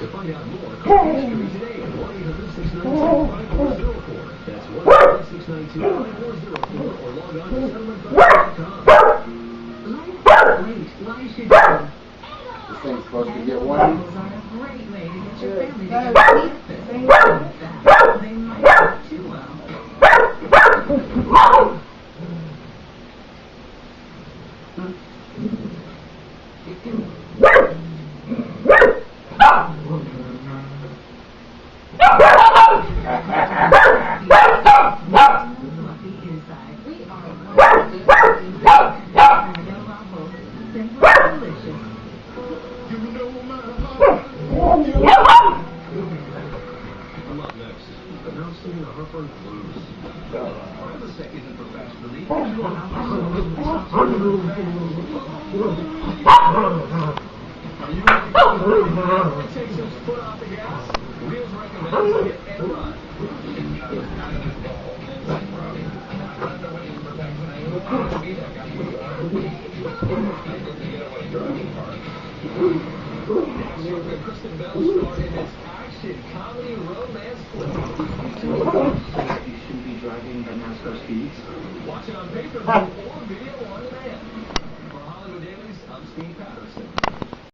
To find out more, call Mystery today at 1-800-692-5404. That's 1-800-692-5404 or log on to settlementfund.com. Late. Why should you? This thing's supposed to get Animals one. are a great way to get your family together. They might not too well. Kristen Bell starred in this action comedy romance flick. You shouldn't be driving at NASCAR speeds. Watch it on pay-per-view or video on demand. For Hollywood Dailies, I'm Steve Patterson.